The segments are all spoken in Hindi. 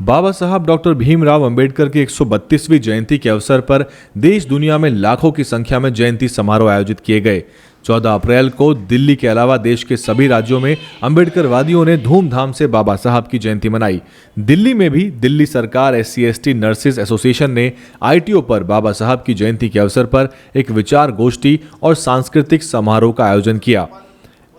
बाबा साहब डॉक्टर भीमराव अंबेडकर की 132वीं जयंती के अवसर पर देश दुनिया में लाखों की संख्या में जयंती समारोह आयोजित किए गए। 14 अप्रैल को दिल्ली के अलावा देश के सभी राज्यों में अंबेडकरवादियों ने धूमधाम से बाबा साहब की जयंती मनाई। दिल्ली में भी दिल्ली सरकार SC/ST नर्सेज एसोसिएशन ने ITO पर बाबा साहब की जयंती के अवसर पर एक विचार गोष्ठी और सांस्कृतिक समारोह का आयोजन किया।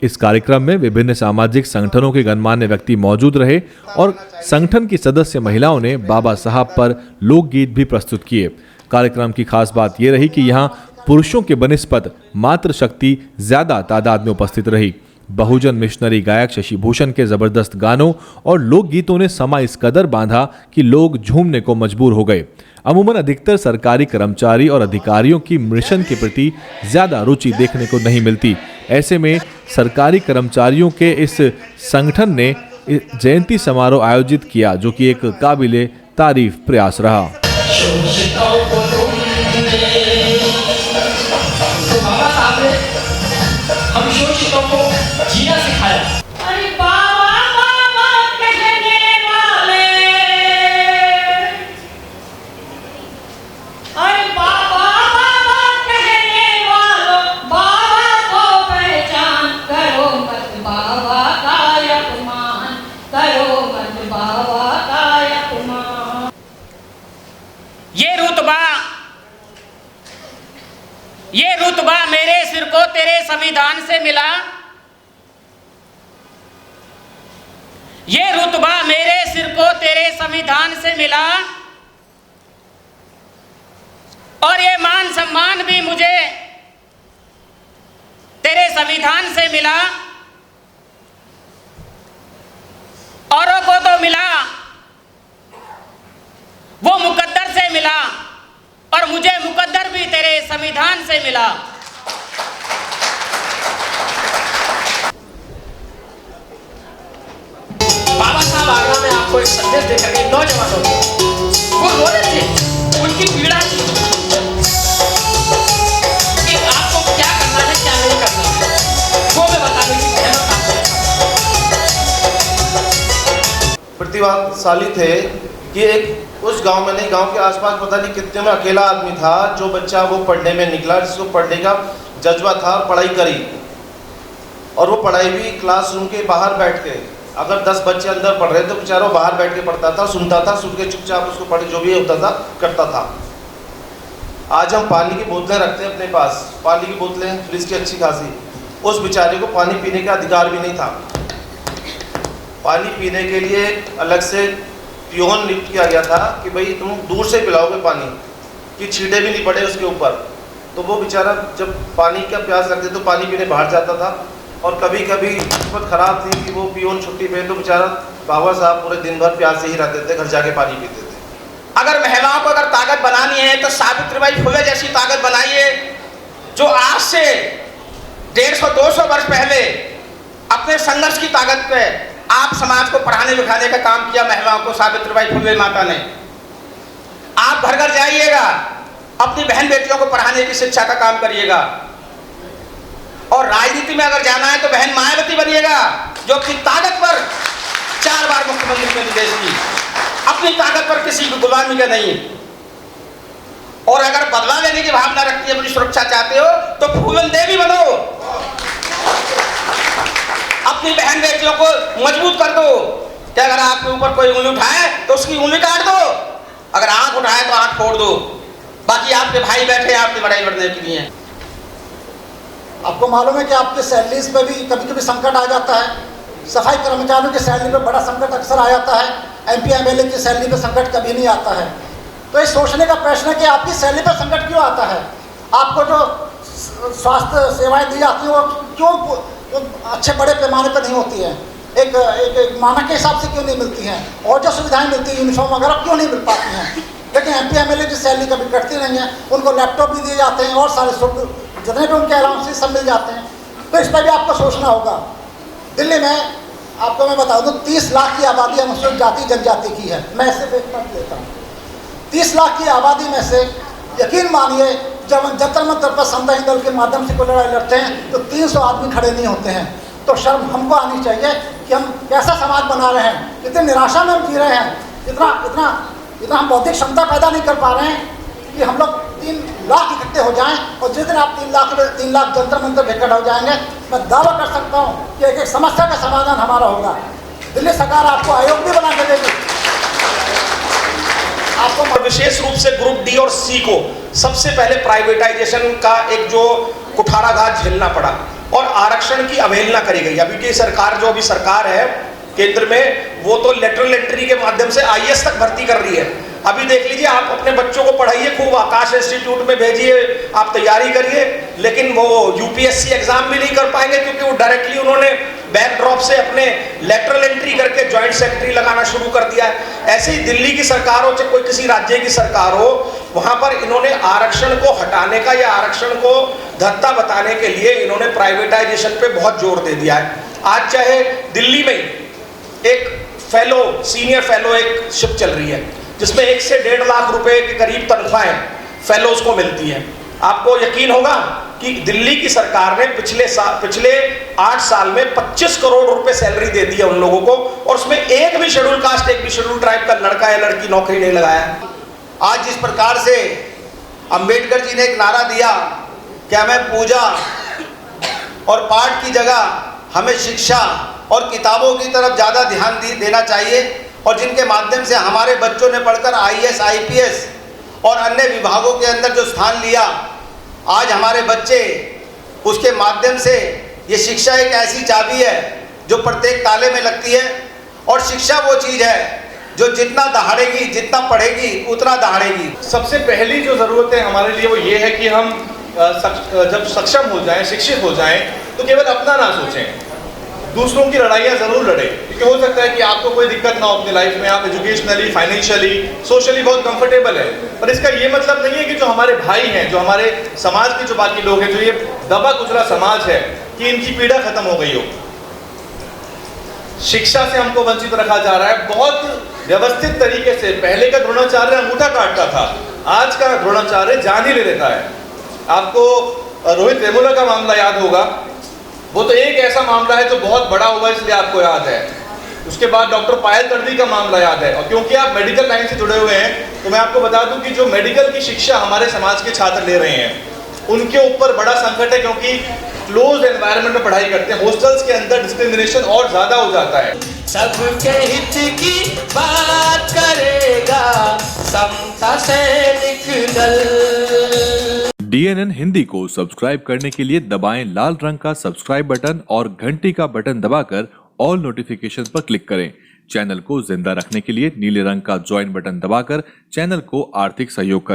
इस कार्यक्रम में विभिन्न सामाजिक संगठनों के गणमान्य व्यक्ति मौजूद रहे और संगठन की सदस्य महिलाओं ने बाबा साहब पर लोकगीत भी प्रस्तुत किए। कार्यक्रम की खास बात यह रही कि यहाँ पुरुषों के बनिस्पत मातृशक्ति ज्यादा तादाद में उपस्थित रही। बहुजन मिशनरी गायक शशि भूषण के जबरदस्त गानों और लोकगीतों ने समा इस कदर बांधा कि लोग झूमने को मजबूर हो गए। अमूमन अधिकतर सरकारी कर्मचारी और अधिकारियों की मिशन के प्रति ज्यादा रुचि देखने को नहीं मिलती। ऐसे में सरकारी कर्मचारियों के इस संगठन ने जयंती समारोह आयोजित किया, जो कि एक काबिले तारीफ प्रयास रहा। ये रुतबा मेरे सिर को तेरे संविधान से मिला। ये रुतबा मेरे सिर को तेरे संविधान से मिला और ये मान सम्मान भी मुझे तेरे संविधान से मिला। औरों को तो मिला, वो मुकद्दर से मिला और मुझे मुकद्दर भी तेरे संविधान से मिला। बाबा साहब आगरा में आपको एक संदेश देकर गए नौजवानों को, वो रो रहे थे, उनकी पीड़ा थी कि आपको क्या करना है क्या नहीं करना है, वो मैं बताने की प्रतिभाशाली थे कि एक उस गांव में नहीं, गांव के आसपास पता नहीं कितने में अकेला आदमी था जो बच्चा वो पढ़ने में निकला, जिसको पढ़ने का जज्बा था और पढ़ाई करी। और वो पढ़ाई भी क्लासरूम के बाहर बैठ के, अगर 10 बच्चे अंदर पढ़ रहे तो बेचारा बाहर बैठ के पढ़ता था, सुनता था, सुन के चुपचाप उसको पढ़े जो भी होता था करता था। आज हम पानी की बोतलें रखते हैं अपने पास, पानी की बोतलें फ्रिज की अच्छी खासी, उस बेचारे को पानी पीने का अधिकार भी नहीं था। पानी पीने के लिए अलग से पियोन नियुक्त किया गया था कि भाई तुम दूर से पिलाओगे पानी, कि छींटे भी नहीं पड़े उसके ऊपर। तो वो बेचारा जब पानी का प्यास लगती तो पानी पीने बाहर जाता था। और कभी कभी किस्मत खराब थी कि वो पियोन छुट्टी पे, तो बेचारा बाबा साहब पूरे दिन भर प्यासे ही रहते थे, घर जाके पानी पीते थे। अगर महिलाओं को अगर ताकत बनानी है तो सावित्रीबाई फुले जैसी ताकत बनाइए, जो आज से 150-200 वर्ष पहले अपने संघर्ष की ताकत पे आप समाज को पढ़ाने लिखाने का काम किया महिलाओं को सावित्रीबाई फुले माता ने। आप घर घर जाइएगा, अपनी बहन बेटियों को पढ़ाने की शिक्षा का काम करिएगा। और राजनीति में अगर जाना है तो बहन मायावती बनिएगा, जो अपनी ताकत पर 4 बार मुख्यमंत्री बनी देश की, अपनी ताकत पर किसी की गुलामी का नहीं। और अगर बदला लेने की भावना रखती है, अपनी सुरक्षा चाहते हो तो फूलन देवी बनो, अपनी बहन बेटियों को मजबूत कर दो कि अगर आपके ऊपर कोई उंगली उठाए तो उसकी उंगली काट दो, अगर आंख उठाए तो आंख फोड़ दो। बाकी आपके भाई बैठे हैं आपकी लड़ाई लड़ने के लिए। आपको मालूम है कि आपके सैलरीज पे भी कभी कभी संकट आ जाता है। सफाई कर्मचारियों की सैलरी पे बड़ा संकट अक्सर आ जाता है, MP MLA की सैलरी पे संकट कभी नहीं आता है। तो ये सोचने का प्रश्न है कि आपकी सैलरी पे संकट क्यों आता है, आपको जो स्वास्थ्य सेवाएं दी जाती हैं वो क्यों अच्छे बड़े पैमाने पर नहीं होती है, एक मानक के हिसाब से क्यों नहीं मिलती हैं, और जो सुविधाएं मिलती हैं यूनिफॉर्म वगैरह क्यों नहीं मिल पाती हैं। लेकिन MP MLA की सैलरी कभी कटती नहीं है, उनको लैपटॉप भी दिए जाते हैं और सारे जितने भी उनके अलाउंसेस सब मिल जाते हैं। तो इस पर भी आपको सोचना होगा। दिल्ली में आपको मैं बता दूं 30 लाख की आबादी अनुसूचित जाति जनजाति की है। मैं ऐसे पेपर लेता हूँ, 30 लाख की आबादी में से यकीन मानिए जब हम जंतर मंतर पर सामुदायिक दल के माध्यम से कोई लड़ाई लड़ते हैं तो 300 आदमी खड़े नहीं होते हैं। तो शर्म हमको आनी चाहिए कि हम कैसा समाज बना रहे हैं, कितनी निराशा में हम जी रहे हैं इतना इतना इतना हम बौद्धिक क्षमता पैदा नहीं कर पा रहे हैं कि हम लोग 3 लाख इकट्ठे हो जाएं, और जिस दिन आप 3 लाख जंतर मंतर इकट्ठा हो जाएंगे, मैं दावा कर सकता हूं कि एक एक समस्या का समाधान हमारा होगा। दिल्ली सरकार आपको आयोग भी बना के देगी। आपको विशेष रूप से ग्रुप डी और सी को सबसे पहले प्राइवेटाइजेशन का एक जो कुठाराघात झेलना पड़ा और आरक्षण की अवहेलना करी गई। अभी की सरकार जो अभी सरकार है केंद्र में, वो तो लेटरल एंट्री के माध्यम से आईएएस तक भर्ती कर रही है। अभी देख लीजिए, आप अपने बच्चों को पढ़ाइए, खूब आकाश इंस्टीट्यूट में भेजिए, आप तैयारी करिए, लेकिन वो यूपीएससी एग्जाम भी नहीं कर पाएंगे क्योंकि वो डायरेक्टली उन्होंने बैकड्रॉप से अपने लेटरल एंट्री करके ज्वाइंट सेक्रेटरी लगाना शुरू कर दिया है। ऐसे ही दिल्ली की सरकार हो चाहे कोई किसी राज्य की सरकार हो, वहां पर इन्होंने आरक्षण को हटाने का या आरक्षण को धत्ता बताने के लिए इन्होंने प्राइवेटाइजेशन पे बहुत जोर दे दिया है। आज चाहे दिल्ली में एक फेलो, सीनियर फेलो एक शिप चल रही है जिसमें 1 से 1.5 लाख रुपए के करीब तनख्वाहें फेलोज को मिलती हैं। आपको यकीन होगा कि दिल्ली की सरकार ने पिछले 8 साल में 25 करोड़ रुपए सैलरी दे दी है उन लोगों को, और उसमें एक भी शेड्यूल कास्ट, एक भी शेड्यूल ट्राइब का लड़का या लड़की नौकरी नहीं लगाया। आज जिस प्रकार से अंबेडकर जी ने एक नारा दिया कि हमें पूजा और पाठ की जगह हमें शिक्षा और किताबों की तरफ ज़्यादा ध्यान देना चाहिए, और जिनके माध्यम से हमारे बच्चों ने पढ़कर आईएएस, आईपीएस और अन्य विभागों के अंदर जो स्थान लिया, आज हमारे बच्चे उसके माध्यम से, ये शिक्षा एक ऐसी चाबी है जो प्रत्येक ताले में लगती है, और शिक्षा वो चीज़ है जो जितना दहाड़ेगी, जितना पढ़ेगी उतना दहाड़ेगी। सबसे पहली जो ज़रूरत है हमारे लिए वो ये है कि हम जब सक्षम हो जाएं, शिक्षित हो जाएं, तो केवल अपना ना सोचें, दूसरों की लड़ाइयाँ ज़रूर लड़ें। क्योंकि हो सकता है कि आपको कोई दिक्कत ना हो अपनी लाइफ में, आप एजुकेशनली, फाइनेंशियली, सोशली बहुत कंफर्टेबल है, पर इसका ये मतलब नहीं है कि जो हमारे भाई हैं, जो हमारे समाज के जो बाकी लोग हैं, जो ये दबा कुचला समाज है, कि इनकी पीड़ा खत्म हो गई हो। शिक्षा से हमको वंचित रखा जा रहा है बहुत व्यवस्थित तरीके से। पहले का द्रोणाचार्य अंगूठा काटता था, आज का द्रोणाचार्य जान ही ले लेता है। आपको रोहित वेमुला का मामला याद होगा, वो तो एक ऐसा मामला है जो बहुत बड़ा हुआ इसलिए आपको याद है। उसके बाद डॉक्टर पायल तडवी का मामला याद है, और क्योंकि आप मेडिकल लाइन से जुड़े हुए हैं तो मैं आपको बता दूं कि जो मेडिकल की शिक्षा हमारे समाज के छात्र ले रहे हैं उनके ऊपर बड़ा संकट है, क्योंकि क्लोज एनवायरनमेंट में पढ़ाई करते हैं, हॉस्टल्स के अंदर डिस्क्रिमिनेशन और ज्यादा हो जाता है। सबके हित की बात करेगा समता सैनिक दल। DNN हिंदी को सब्सक्राइब करने के लिए दबाएं लाल रंग का सब्सक्राइब बटन और घंटी का बटन दबाकर ऑल नोटिफिकेशन पर क्लिक करें। चैनल को जिंदा रखने के लिए नीले रंग का ज्वाइन बटन दबाकर चैनल को आर्थिक सहयोग करें।